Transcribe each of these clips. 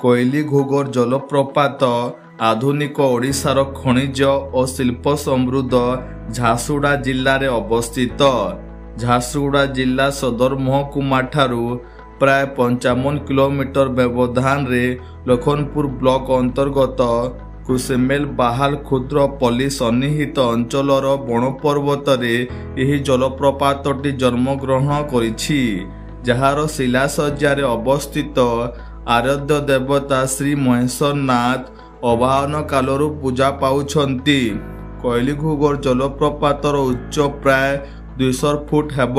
କୋଇଲି ଘୋଗର ଜଳପ୍ରପାତ ଆଧୁନିକ ଓଡ଼ିଶାର ଖଣିଜ ଓ ଶିଳ୍ପ ସମୃଦ୍ଧ ଝାରସୁଗୁଡ଼ା ଜିଲ୍ଲାରେ ଅବସ୍ଥିତ। ଝାରସୁଗୁଡ଼ା ଜିଲ୍ଲା ସଦର ମହକୁମାଠାରୁ ପ୍ରାୟ 55 କିଲୋମିଟର ବ୍ୟବଧାନରେ ଲଖନପୁର ବ୍ଲକ ଅନ୍ତର୍ଗତ କୁସେମେଲ ବାହାଲ କ୍ଷୁଦ୍ର ପଲ୍ଲୀ ସନ୍ନିହିତ ଅଞ୍ଚଳର ବଣ ପର୍ବତରେ ଏହି ଜଳପ୍ରପାତଟି ଜନ୍ମଗ୍ରହଣ କରିଛି, ଯାହାର ଶିଳାସଜ୍ଜାରେ ଅବସ୍ଥିତ ଆରାଧ୍ୟ ଦେବତା ଶ୍ରୀ ମହେଶ୍ୱରନାଥ ଅଭାବନ କାଳରୁ ପୂଜା ପାଉଛନ୍ତି। କୋଇଲି ଘୋଗର ଜଳପ୍ରପାତର ଉଚ୍ଚ ପ୍ରାୟ 200 ଫୁଟ ହେବ।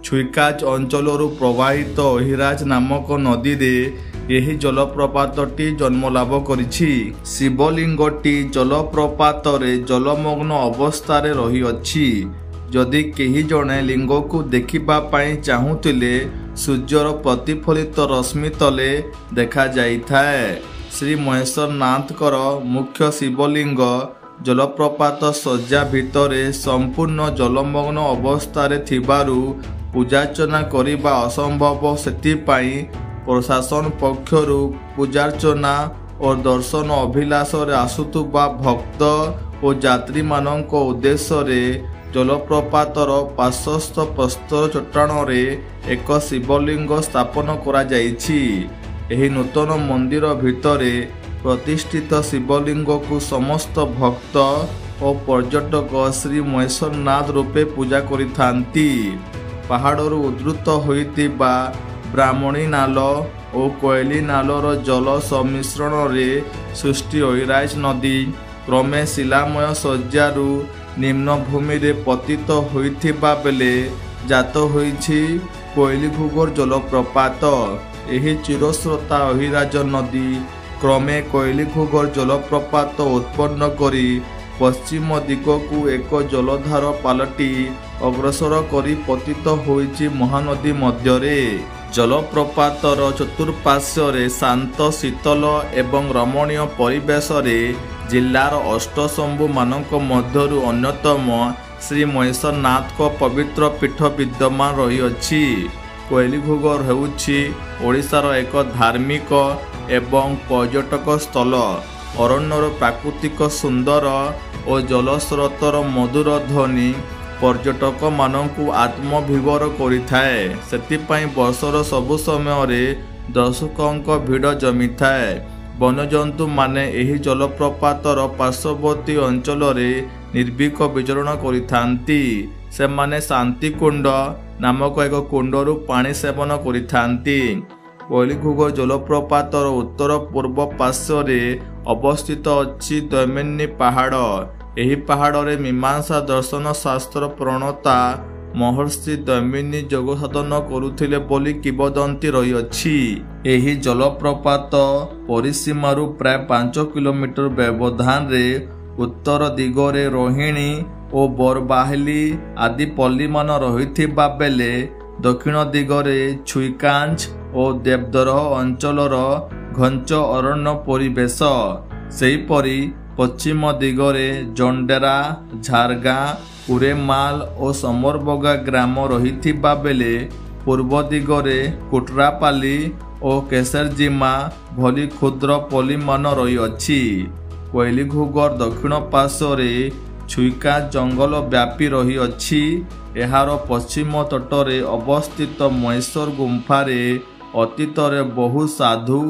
ଛୁଇକାଜ ଅଞ୍ଚଳରୁ ପ୍ରବାହିତ ଅହିରାଜ ନାମକ ନଦୀରେ ଏହି ଜଳପ୍ରପାତଟି ଜନ୍ମଲାଭ କରିଛି। ଶିବଲିଙ୍ଗଟି ଜଳପ୍ରପାତରେ ଜଳମଗ୍ନ ଅବସ୍ଥାରେ ରହିଅଛି। ଯଦି କେହି ଜଣେ ଲିଙ୍ଗକୁ ଦେଖିବା ପାଇଁ ଚାହୁଁଥିଲେ ସୂର୍ଯ୍ୟର ପ୍ରତିଫଳିତ ରଶ୍ମି ତଳେ ଦେଖାଯାଇଥାଏ। ଶ୍ରୀ ମହେଶ୍ୱରନାଥଙ୍କର ମୁଖ୍ୟ ଶିବଲିଙ୍ଗ ଜଳପ୍ରପାତ ଶଯ୍ୟା ଭିତରେ ସମ୍ପୂର୍ଣ୍ଣ ଜଳମଗ୍ନ ଅବସ୍ଥାରେ ଥିବାରୁ ପୂଜାର୍ଚ୍ଚନା କରିବା ଅସମ୍ଭବ। ସେଥିପାଇଁ ପ୍ରଶାସନ ପକ୍ଷରୁ ପୂଜାର୍ଚ୍ଚନା ଓ ଦର୍ଶନ ଅଭିଳାଷରେ ଆସୁଥିବା ଭକ୍ତ ଓ ଯାତ୍ରୀମାନଙ୍କ ଉଦ୍ଦେଶ୍ୟରେ ଜଳପ୍ରପାତର ପାର୍ଶ୍ୱସ୍ଥ ପ୍ରସ୍ତର ଚଟାଣରେ ଏକ ଶିବଲିଙ୍ଗ ସ୍ଥାପନ କରାଯାଇଛି। ଏହି ନୂତନ ମନ୍ଦିର ଭିତରେ ପ୍ରତିଷ୍ଠିତ ଶିବଲିଙ୍ଗକୁ ସମସ୍ତ ଭକ୍ତ ଓ ପର୍ଯ୍ୟଟକ ଶ୍ରୀ ମହେଶ୍ୱରନାଥ ରୂପେ ପୂଜା କରିଥାନ୍ତି। ପାହାଡ଼ରୁ ଉଦ୍ଧୃତ ହୋଇଥିବା ବ୍ରାହ୍ମଣୀ ନାଳ ଓ କୋଇଲି ନାଳର ଜଳ ସମ୍ମିଶ୍ରଣରେ ସୃଷ୍ଟି ଅହିରାଜ ନଦୀ କ୍ରମେ ଶିଳାମୟ ଶଯ୍ୟାରୁ ନିମ୍ନ ଭୂମିରେ ପତିତ ହୋଇଥିବା ବେଳେ ଜାତ ହୋଇଛି କୋଇଲି ଘୋଗର ଜଳପ୍ରପାତ। ଏହି ଚିରସ୍ରୋତା ଅହିରାଜ ନଦୀ କ୍ରମେ କୋଇଲି ଘୋଗର ଜଳପ୍ରପାତ ଉତ୍ପନ୍ନ କରି ପଶ୍ଚିମ ଦିଗକୁ ଏକ ଜଳଧାର ପାଲଟି ଅଗ୍ରସର କରି ପତିତ ହୋଇଛି ମହାନଦୀ ମଧ୍ୟରେ। ଜଳପ୍ରପାତର ଚତୁଃପାର୍ଶ୍ୱରେ ଶାନ୍ତ ଶୀତଳ ଏବଂ ରମଣୀୟ ପରିବେଶରେ ଜିଲ୍ଲାର ଅଷ୍ଟଶମ୍ଭୁମାନଙ୍କ ମଧ୍ୟରୁ ଅନ୍ୟତମ ଶ୍ରୀ ମହେଶ୍ୱରନାଥଙ୍କ ପବିତ୍ର ପୀଠ ବିଦ୍ୟମାନ ରହିଅଛି। କୋଇଲି ଘୋଗର ହେଉଛି ଓଡ଼ିଶାର ଏକ ଧାର୍ମିକ ଏବଂ ପର୍ଯ୍ୟଟକ ସ୍ଥଳ। ଅରଣ୍ୟର ପ୍ରାକୃତିକ ସୁନ୍ଦର ଓ ଜଳସ୍ରୋତର ମଧୁର ଧ୍ୱନି ପର୍ଯ୍ୟଟକମାନଙ୍କୁ ଆତ୍ମବିଭୋର କରିଥାଏ। ସେଥିପାଇଁ ବର୍ଷର ସବୁ ସମୟରେ ଦର୍ଶକଙ୍କ ଭିଡ଼ ଜମିଥାଏ। ବନ୍ୟଜନ୍ତୁମାନେ ଏହି ଜଳପ୍ରପାତର ପାର୍ଶ୍ୱବର୍ତ୍ତୀ ଅଞ୍ଚଳରେ ନିର୍ଭୀକ ବିଚରଣ କରିଥାନ୍ତି। ସେମାନେ ଶାନ୍ତିକୁଣ୍ଡ ନାମକ ଏକ କୁଣ୍ଡରୁ ପାଣି ସେବନ କରିଥାନ୍ତି। କୋଇଲି ଘୋଗର ଜଳପ୍ରପାତର ଉତ୍ତର ପୂର୍ବ ପାର୍ଶ୍ୱରେ ଅବସ୍ଥିତ ଅଛି ଦୈମିନୀ ପାହାଡ଼। ଏହି ପାହାଡ଼ରେ ମୀମାଂସା ଦର୍ଶନ ଶାସ୍ତ୍ର ପ୍ରଣେତା ମହର୍ଷି ଦୈମିନୀ ଯୋଗ ସାଧନ କରୁଥିଲେ ବୋଲି କିମ୍ବଦନ୍ତୀ ରହିଅଛି। ଏହି ଜଳପ୍ରପାତ ପରିସୀମାରୁ ପ୍ରାୟ 5 କିଲୋମିଟର ବ୍ୟବଧାନରେ ଉତ୍ତର ଦିଗରେ ରୋହିଣୀ ଓ ବରବାହାଲି ଆଦି ପଲ୍ଲୀମାନ ରହିଥିବା ବେଳେ ଦକ୍ଷିଣ ଦିଗରେ ଛୁଇକାଞ୍ଜ ଓ ଦେବଦରହ ଅଞ୍ଚଳର ଘଞ୍ଚ ଅରଣ୍ୟ ପରିବେଶ। ସେହିପରି ପଶ୍ଚିମ ଦିଗରେ ଜଣ୍ଡେରା, ଝାରଗାଁ, କୁରେମାଲ ଓ ସମରବଗା ଗ୍ରାମ ରହିଥିବା ବେଳେ ପୂର୍ବ ଦିଗରେ କୁଟରାପାଲି ଓ କେଶରଜିମା ଭଳି କ୍ଷୁଦ୍ର ପଲ୍ଲୀମାନ ରହିଅଛି। କୋଇଲି ଘୋଗର ଦକ୍ଷିଣ ପାର୍ଶ୍ୱରେ ଛୁଇକାଞ୍ଜ ଜଙ୍ଗଲ ବ୍ୟାପୀ ରହିଅଛି। ଏହାର ପଶ୍ଚିମ ତଟରେ ଅବସ୍ଥିତ ମହେଶ୍ୱର ଗୁମ୍ଫାରେ ଅତୀତରେ ବହୁ ସାଧୁ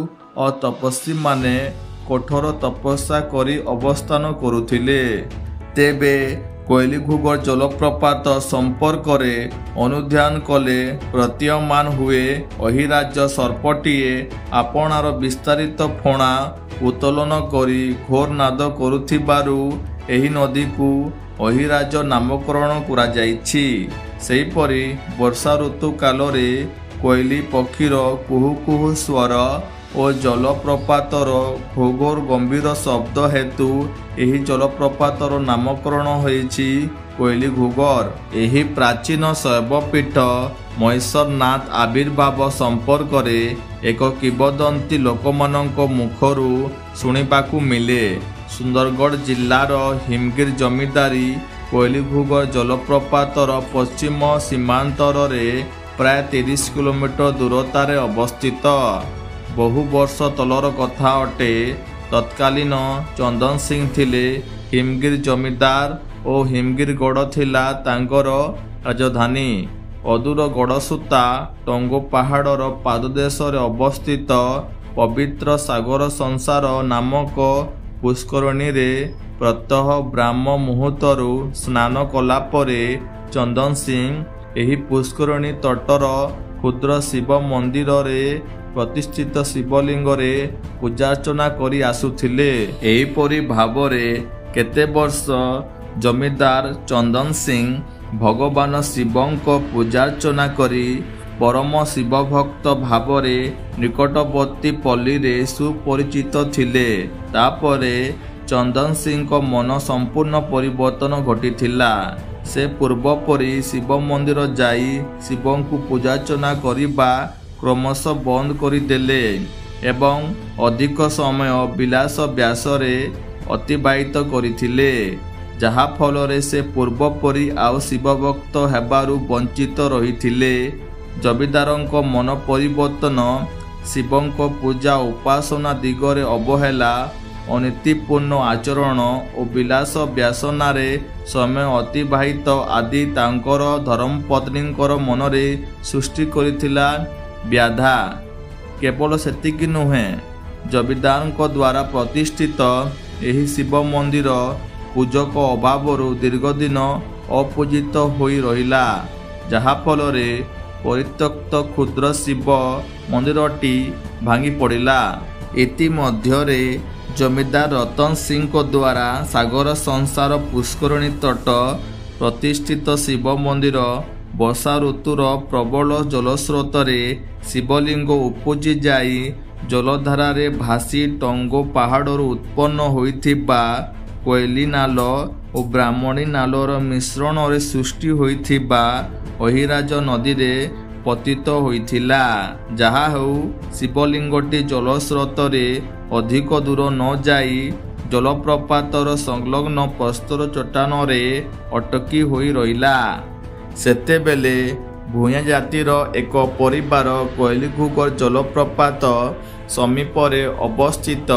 ଓ ତପସ୍ୱୀମାନେ କଠୋର ତପସ୍ୟା କରି ଅବସ୍ଥାନ କରୁଥିଲେ। ତେବେ କୋଇଲି ଘୋଗର ଜଳପ୍ରପାତ ସମ୍ପର୍କରେ ଅନୁଧ୍ୟାନ କଲେ ପ୍ରତୀୟମାନ ହୁଏ ଅହିରାଜ ସର୍ପଟିଏ ଆପଣାର ବିସ୍ତାରିତ ଫଣା ଉତ୍ତୋଳନ କରି ଘୋର ନାଦ କରୁଥିବାରୁ ଏହି ନଦୀକୁ ଅହିରାଜ ନାମକରଣ କରାଯାଇଛି। ସେହିପରି ବର୍ଷା ଋତୁ କାଳରେ କୋଇଲି ପକ୍ଷୀର କୁହୁ କୁହୁ ସ୍ୱର ଓ ଜଳପ୍ରପାତର ଘୋଗର ଗମ୍ଭୀର ଶବ୍ଦ ହେତୁ ଏହି ଜଳପ୍ରପାତର ନାମକରଣ ହୋଇଛି କୋଇଲି ଘୋଗର। ଏହି ପ୍ରାଚୀନ ଶୈବପୀଠ ମହେଶ୍ୱରନାଥ ଆବିର୍ଭାବ ସମ୍ପର୍କରେ ଏକ କିମ୍ବଦନ୍ତୀ ଲୋକମାନଙ୍କ ମୁଖରୁ ଶୁଣିବାକୁ ମିଳେ। ସୁନ୍ଦରଗଡ଼ ଜିଲ୍ଲାର ହିମଗିରି ଜମିଦାରୀ କୋଇଲି ଘୋଗର ଜଳପ୍ରପାତର ପଶ୍ଚିମ ସୀମାନ୍ତରରେ ପ୍ରାୟ 30 କିଲୋମିଟର ଦୂରତାରେ ଅବସ୍ଥିତ। बहु वर्ष तलर कथा अटे। तत्कालीन चंदन सिंह थिले हिमगिर जमीदार और हिमगिर गड़ थिला तांकर राजधानी। अदूर गड़सूता टंगो पहाड़र पाददेश अवस्थित पवित्र सागर संसार नामक पुष्करणी रे प्रतः ब्राह्म मुहूर्तरू स्नान कला परे चंदन सिंह एही पुष्करणी तटर क्षुद्र शिव मंदिर रे प्रतिष्ठित शिवलिंग रे पूजार्चना करी आसुथिले। एहीपरि भावरे केते वर्ष जमीदार चंदन सिंह भगवान शिवंक पूजार्चना करी परम शिव भक्त भावरे निकटवर्ती पल्ली रे सुपरिचित थिले। तापरे चंदन सिंह को मन संपूर्ण परिवर्तन घटिथिला। से पूर्व परी शिव मंदिर जाई शिवंकु पूजार्चना करिबा क्रमशः बंद करिदेले एवं अधिक समय विलास व्यासरे अतिबाहित करिथिले, जहा फलरे से पूर्व परी आउ शिव भक्त हेबारु वंचित रहिथिले। जमीदारंक मन परिवर्तन शिवंक पूजा उपासना दिगरे अवहेला अनीतिपूर्ण आचरण और विलास व्यासनारे समय अतिबाहित आदि तांकर धर्मपत्नींकर मनरे सृष्टि करिथिला व्याधा। केवल सेतिकी नुहे, जमीदारंक द्वारा प्रतिष्ठित एही शिव मंदिर पूजक अभावरु दीर्घ दिन अपूजित होई रहिला, जहा फलरे परित्यक्त क्षुद्र शिव मंदिरटी भांगी पड़िला। इति मध्यरे जमीदार रतन सिंह द्वारा सागर संसार पुष्करणी तट प्रतिष्ठित शिव मंदिर वर्षा ऋतुर प्रबल जलस्रोतरे शिवलिंग उपजी जाई जलधारे भासी टंगो पहाड़र उत्पन्न होइथिबा कोयली नाल और ब्राह्मणी नालर मिश्रण रे सृष्टि होइथिबा अहिराज नदी रे पतित होइथिला। जहा हेउ शिवलिंगटी जलस्रोतरे अधिक दूर न जाई जलप्रपातर संलग्न प्रस्तर चट्टान रे अटकी होई रहिला। सेतेबेले भूया जातिर एक परिवार कोयलीघुगर जलप्रपात समीपरे अवस्थित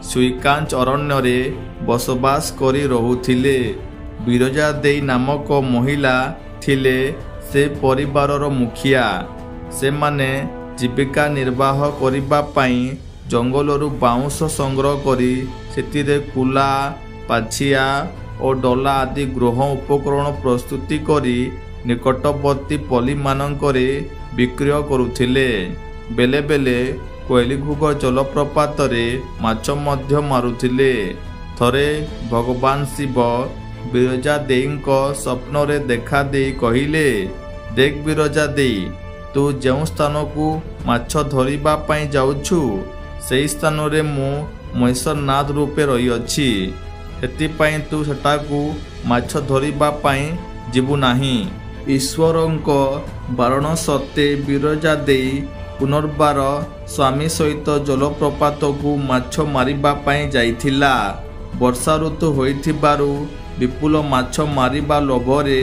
सुईकांच अरण्य रे बसवास करी रहुथिले। बिरजा देई नामक महिला थिले से परिवारर मुखिया। से माने जीविका निर्वाह करिबा पई जंगलरू बाउंश संग्रह करी सेतिरे कुला पाछिया और डला आदि गृह उपकरण प्रस्तुति करी निकटवर्ती पल्ली मानकरे विक्रय करुथिले। बेले बेले कोयलीघुगर जलप्रपात रे माछ मध्य मारुथिले। थरे भगवान शिव बिरजा देईंको स्वप्न रे देखा देई कहिले, देख बिरजा देई, तू जेउ स्थान को माछ धरिबा पई जाउछु सेई स्थान रे मु महेश्वरनाथ रूपे रही अछि। हेति पई तू सेटाकू माछ धरिबा पई जीवु नाही। ईश्वरंको बारण सत्ते बिरजा देई पुनर्बार स्वामी सहित जलप्रपात को माछ मारिबा पई जाइथिला। वर्षा ऋतु होइथिबारु विपुल माछ मारिबा लोभरे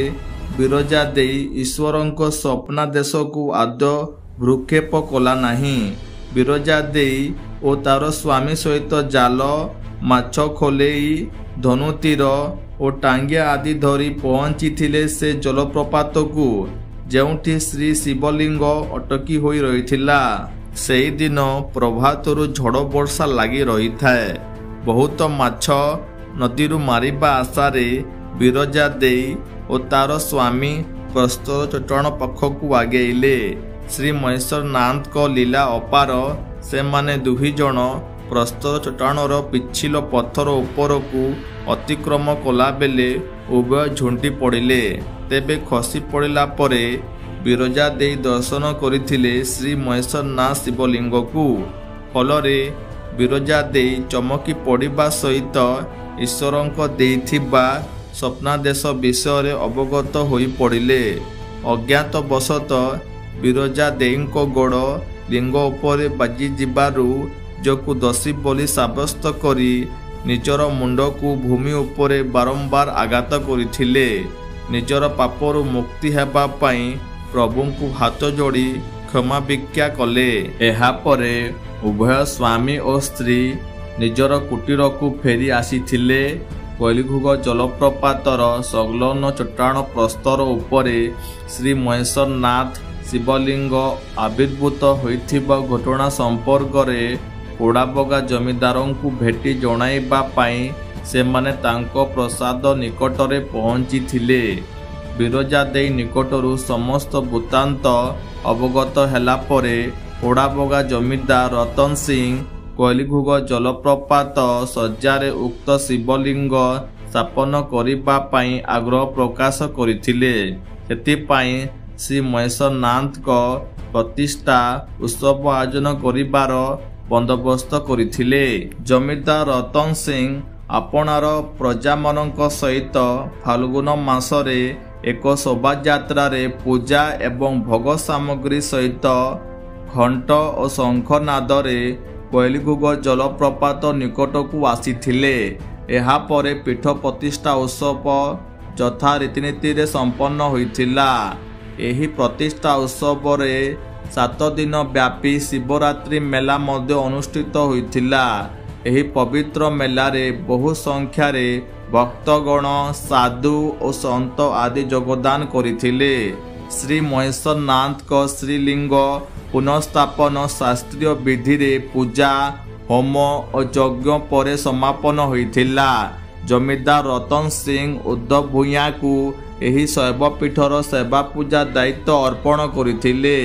बिरजा देई ईश्वरंको स्वप्नादेश को आदौ भ्रूक्षेप कला नाही। बिरजा देई ओ तार स्वामी सहित जाल माछ खोलेई धनुतीर और टांगिया आदि धरी पहुंची से जलप्रपात को जेउठी श्री शिवलिंग अटकी होई रहिथिला। सेई दिन प्रभातरु झड़ वर्षा लगी रही थाए। बहुत माछ नदीरू मारिबा आशारे बिरजा देई और तार स्वामी प्रस्तर चट्टान पाखकू आगेइले। श्री महेश्वरनाथ को लीला अपार। से माने दुही जण प्रस्तर चट्टाणर पिछिल पत्थर उपरकू अतिक्रम कला बेले उभय झुंटी पड़िले। तेबे खसी पड़िला परे बिरजा देई दर्शन करिथिले श्री महेश्वरनाथ शिवलिंग को। फलरे बिरजा देई चमकी पड़िबा सहित ईश्वरंक देइथिबा स्वप्नादेश विषय अवगत होई पड़िले। अज्ञात वशत बिरजा देईंको गोड़ लिंग उपरे बाजी जिबारु जोकु दोषी बोली साब्यस्त करी निजर मुंड को भूमि उपरे बारंबार आघात करिथिले। निजर पापरु मुक्ति हेबा पई प्रभु को हाथ जोड़ी क्षमा भिक्षा कले। एहापरे उभय स्वामी और स्त्री निजर कुटीर को फेरी आसीथिले। कोइलीघुग जलप्रपातर संलग्न चट्टाण प्रस्तर उपरे श्री महेश्वर नाथ शिवलिंग आविर्भूत होइथिबा घटना संपर्क रे पोड़ाबगा जमीदार को भेटी जणाइबा पाई सेमाने तांको प्रसाद निकटरे पहुंची थिले। बिरजा देई निकटरू समस्त वृत्तांत अवगत हैला परे पोड़ाबगा जमीदार रतन सिंह कोइलीघुग जलप्रपात सज्जारे उक्त शिवलिंग स्थापन करिबा पाई आग्रह प्रकाश करिथिले। सेतिपाई श्री महेश्वर नाथ को प्रतिष्ठा उत्सव आयोजन करिबार बंदोबस्त करिथिले। जमीदार रतन सिंह आपणार प्रजामानक सहित फाल्गुन मासरे एक शोभायात्रा रे पूजा एवं भोग सामग्री सहित घंट और शंखनादरे कोइलीघुग जलप्रपात निकट को आसीथिले। एहा परे पीठ प्रतिष्ठा उत्सव यथा रीतिनीति रे संपन्न होइथिला। एही प्रतिष्ठा उत्सव रे 7 दिन व्यापी शिवरात्रि मेला मध्य अनुष्ठित होइथिला। एही पवित्र मेला रे बहु संख्या रे भक्तगण साधु और संत आदि योगदान करिथिले। श्री महेश्वर नाथ को श्रीलिंग पुनर्स्थापन शास्त्रीय विधि रे पूजा होम और यज्ञ पर समापन होइथिला। जमीदार रतन सिंह उद्धव भूया को एही शैवपीठर सेवा पूजा दायित्व अर्पण करिथिले।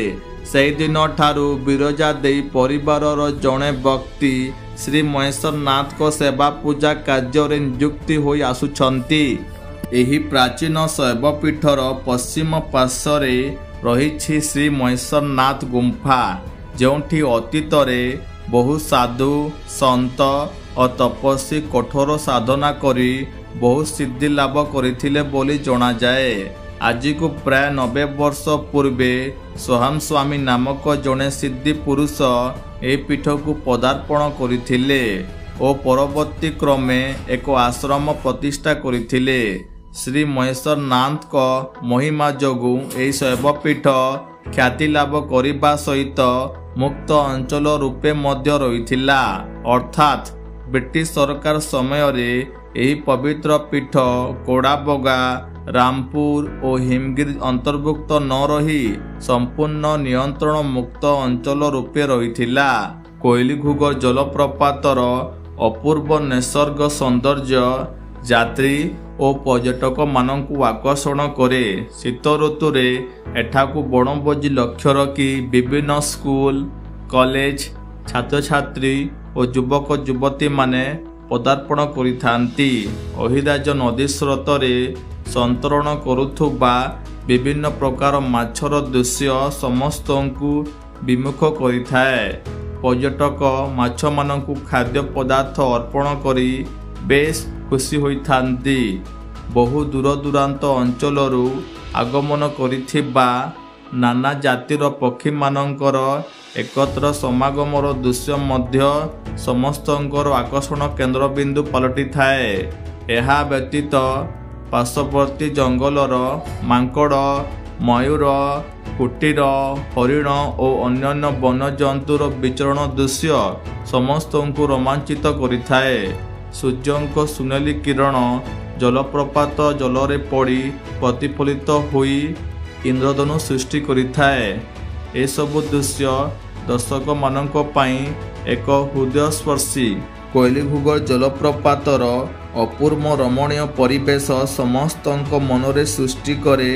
सेही दिन ठारू बिरजा देई परिवारर जणे व्यक्ति श्री महेश्वर नाथ को सेवा पूजा कार्य रे नियुक्ति होई आसुछंती। एही प्राचीन शैवपीठर पश्चिम पार्श्वरे रहिछि श्री महेश्वर नाथ गुंफा, जोंठी अतीत रे बहु साधु संत और तपस्वी कठोर साधना करी बहु सिद्धि लाभ करथिले बोली जणा जाए। आज को प्राय 90 वर्ष पूर्वे सोहाम स्वामी नामक जड़े सिद्धि पुरुष ए पीठ को पदार्पण करथिले और परवर्ती क्रमे एक आश्रम प्रतिष्ठा करथिले। श्री महेश्वर नाथ को महिमा जोगु एही शैवपीठ ख्याति लाभ करिबा सहित मुक्त अंचल रूपे मध्य रहिथिला। अर्थात ब्रिटिश सरकार समय रे एही पवित्र पीठ कोड़ाबगा रामपुर और हिमगिरी अंतर्भुक्त न रही संपूर्ण नियंत्रण मुक्त अंचल रूपे रहिथिला। कोइलीघुग जलप्रपातर अपूर्व निसर्ग सौंदर्य यात्री और पर्यटक मानकु आकर्षण करे। शीत ऋतु रे एठाकु बणभोजी लक्ष्य रखी विभिन्न स्कूल कॉलेज छात्र छात्री और युवक युवती माने पदार्पण करिथांती। अहिराज नदी स्रोत रे संतरण करुथुबा विभिन्न प्रकार माछर दृश्य समस्तंकु विमुख करिथाए। पर्यटक माछ मानकु खाद्य पदार्थ अर्पण करी बेस खुशी होइथांती। बहु दूर दूरांत अंचलरू आगमन करिथिबा नाना जातिर पक्षी मानकर एकत्र समागमर दृश्य मध्य समस्तंकर आकर्षण केंद्र बिंदु पलटि थाए। एहा व्यतीत पार्श्ववर्ती जंगलर मांकड़ मयूर कुटीर हरिण और अन्यान्य वन्यजंतुर विचरण दृश्य समस्त को रोमांचित करिथाए। सूर्यंक सुनेली किरण जलप्रपात जलरे पड़ी प्रतिफलित होई इंद्रधनु सृष्टि करिथाए। ए सबु दृश्य दर्शक मानक पई एक हृदयस्पर्शी। कोइलीघुग जलप्रपातर अपूर्व रमणीय परिवेश समस्तଙ୍କ मनरे सृष्टि करे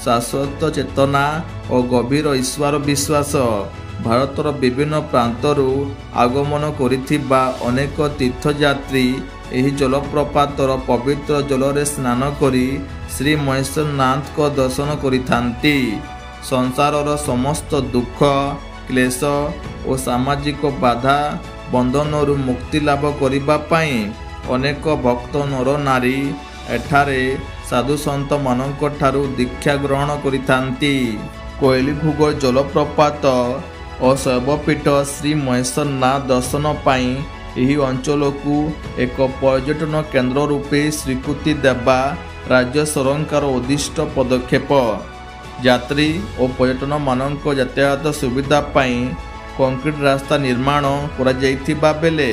शाश्वत चेतना और गभीर ईश्वर विश्वास। भारतर विभिन्न प्रांतरू आगमन करिथिबा अनेक तीर्थयात्री एही जलप्रपातर पवित्र जलरे स्नान करी श्री महेश्वर नाथ को दर्शन करिथांती। संसारर समस्त दुख क्लेश और सामाजिक बाधा बंधनरू मुक्ति लाभ करिबा पाई अनेक भक्त नर नारी एठारे साधु संत मानक ठारू दीक्षा ग्रहण करिथांती। कोइलीघुग जलप्रपात और शैवपीठ श्री महेश्वर नाथ दर्शन पाई एही अंचल को एक पर्यटन केंद्र रूपे स्वीकृति देवा राज्य सरकार उद्दिष्ट पदक्षेप। ଯାତ୍ରୀ ଓ ପର୍ଯ୍ୟଟନମାନଙ୍କ ଯାତାୟାତ ସୁବିଧା ପାଇଁ କଂକ୍ରିଟ ରାସ୍ତା ନିର୍ମାଣ କରାଯାଇଥିବା ବେଳେ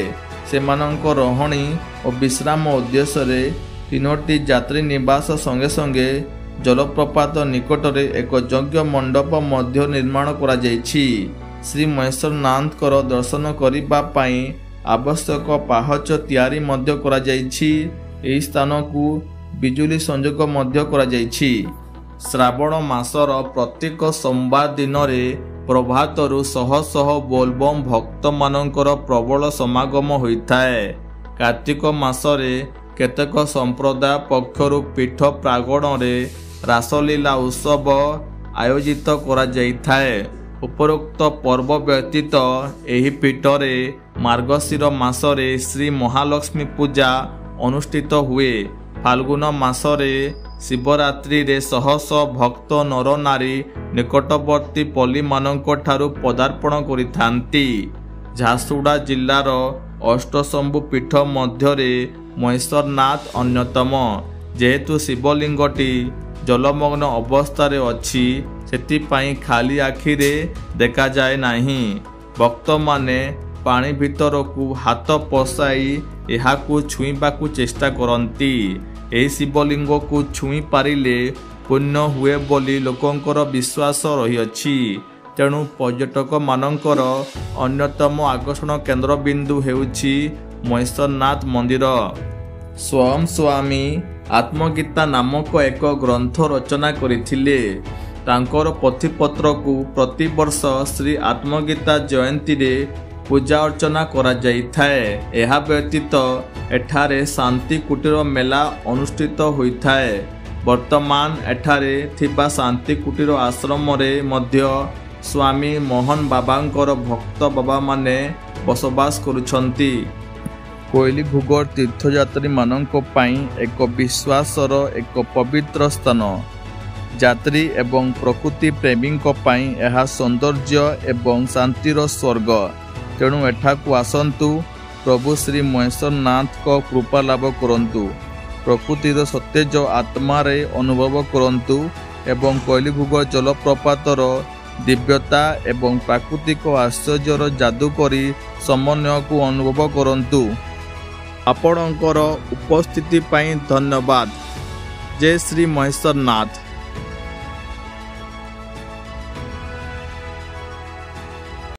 ସେମାନଙ୍କ ରହଣି ଓ ବିଶ୍ରାମ ଉଦ୍ଦେଶ୍ୟରେ 3ଟି ଯାତ୍ରୀ ନିବାସ ସଙ୍ଗେ ସଙ୍ଗେ ଜଳପ୍ରପାତ ନିକଟରେ ଏକ ଯଜ୍ଞ ମଣ୍ଡପ ମଧ୍ୟ ନିର୍ମାଣ କରାଯାଇଛି। ଶ୍ରୀ ମହେଶ୍ୱରନାଥଙ୍କର ଦର୍ଶନ କରିବା ପାଇଁ ଆବଶ୍ୟକ ପାହାଚ ତିଆରି ମଧ୍ୟ କରାଯାଇଛି। ଏହି ସ୍ଥାନକୁ ବିଜୁଳି ସଂଯୋଗ ମଧ୍ୟ କରାଯାଇଛି। ଶ୍ରାବଣ ମାସର ପ୍ରତ୍ୟେକ ସୋମବାର ଦିନରେ ପ୍ରଭାତରୁ ଶହ ଶହ ବୋଲବମ୍ ଭକ୍ତମାନଙ୍କର ପ୍ରବଳ ସମାଗମ ହୋଇଥାଏ। କାର୍ତ୍ତିକ ମାସରେ କେତେକ ସମ୍ପ୍ରଦାୟ ପକ୍ଷରୁ ପୀଠ ପ୍ରାଙ୍ଗଣରେ ରାସଲୀଳା ଉତ୍ସବ ଆୟୋଜିତ କରାଯାଇଥାଏ। ଉପରୋକ୍ତ ପର୍ବ ବ୍ୟତୀତ ଏହି ପୀଠରେ ମାର୍ଗଶିର ମାସରେ ଶ୍ରୀ ମହାଲକ୍ଷ୍ମୀ ପୂଜା ଅନୁଷ୍ଠିତ ହୁଏ। ଫାଲ୍ଗୁନ ମାସରେ ଶିବରାତ୍ରିରେ ଶହ ଶହ ଭକ୍ତ ନରନାରୀ ନିକଟବର୍ତ୍ତୀ ପଲ୍ଲୀମାନଙ୍କ ଠାରୁ ପଦାର୍ପଣ କରିଥାନ୍ତି। ଝାରସୁଗୁଡ଼ା ଜିଲ୍ଲାର ଅଷ୍ଟଶମ୍ଭୁ ପୀଠ ମଧ୍ୟରେ ମହେଶ୍ୱରନାଥ ଅନ୍ୟତମ। ଯେହେତୁ ଶିବଲିଙ୍ଗଟି ଜଳମଗ୍ନ ଅବସ୍ଥାରେ ଅଛି ସେଥିପାଇଁ ଖାଲି ଆଖିରେ ଦେଖାଯାଏ ନାହିଁ। ଭକ୍ତମାନେ ପାଣି ଭିତରକୁ ହାତ ପଶାଇ ଏହାକୁ ଛୁଇଁବାକୁ ଚେଷ୍ଟା କରନ୍ତି। ଏହି ଶିବଲିଙ୍ଗକୁ ଛୁଇଁ ପାରିଲେ ପୁଣ୍ୟ ହୁଏ ବୋଲି ଲୋକଙ୍କର ବିଶ୍ୱାସ ରହିଅଛି। ତେଣୁ ପର୍ଯ୍ୟଟକମାନଙ୍କର ଅନ୍ୟତମ ଆକର୍ଷଣ କେନ୍ଦ୍ରବିନ୍ଦୁ ହେଉଛି ମହେଶ୍ୱରନାଥ ମନ୍ଦିର। ସ୍ୱୟଂ ସ୍ୱାମୀ ଆତ୍ମଗୀତା ନାମକ ଏକ ଗ୍ରନ୍ଥ ରଚନା କରିଥିଲେ। ତାଙ୍କର ପୋଥିପତ୍ରକୁ ପ୍ରତିବର୍ଷ ଶ୍ରୀ ଆତ୍ମଗୀତା ଜୟନ୍ତୀରେ ପୂଜା ଅର୍ଚ୍ଚନା କରାଯାଇଥାଏ। ଏହା ବ୍ୟତୀତ ଏଠାରେ ଶାନ୍ତି କୁଟୀର ମେଳା ଅନୁଷ୍ଠିତ ହୋଇଥାଏ। ବର୍ତ୍ତମାନ ଏଠାରେ ଥିବା ଶାନ୍ତି କୁଟୀର ଆଶ୍ରମରେ ମଧ୍ୟ ସ୍ୱାମୀ ମୋହନ ବାବାଙ୍କର ଭକ୍ତ ବାବାମାନେ ବସବାସ କରୁଛନ୍ତି। କୋଇଲିଭୋଗ ତୀର୍ଥଯାତ୍ରୀମାନଙ୍କ ପାଇଁ ଏକ ବିଶ୍ୱାସର ଏକ ପବିତ୍ର ସ୍ଥାନ। ଯାତ୍ରୀ ଏବଂ ପ୍ରକୃତି ପ୍ରେମୀଙ୍କ ପାଇଁ ଏହା ସୌନ୍ଦର୍ଯ୍ୟ ଏବଂ ଶାନ୍ତିର ସ୍ୱର୍ଗ। ତେଣୁ ଏଠାକୁ ଆସନ୍ତୁ, ପ୍ରଭୁ ଶ୍ରୀ ମହେଶ୍ୱରନାଥଙ୍କ କୃପା ଲାଭ କରନ୍ତୁ, ପ୍ରକୃତିର ସତେଜ ଆତ୍ମାରେ ଅନୁଭବ କରନ୍ତୁ ଏବଂ କୋଇଲିଭୋଗ ଜଳପ୍ରପାତର ଦିବ୍ୟତା ଏବଂ ପ୍ରାକୃତିକ ଆଶ୍ଚର୍ଯ୍ୟର ଯାଦୁକରୀ ସମନ୍ୱୟକୁ ଅନୁଭବ କରନ୍ତୁ। ଆପଣଙ୍କର ଉପସ୍ଥିତି ପାଇଁ ଧନ୍ୟବାଦ। ଜୟ ଶ୍ରୀ ମହେଶ୍ୱରନାଥ।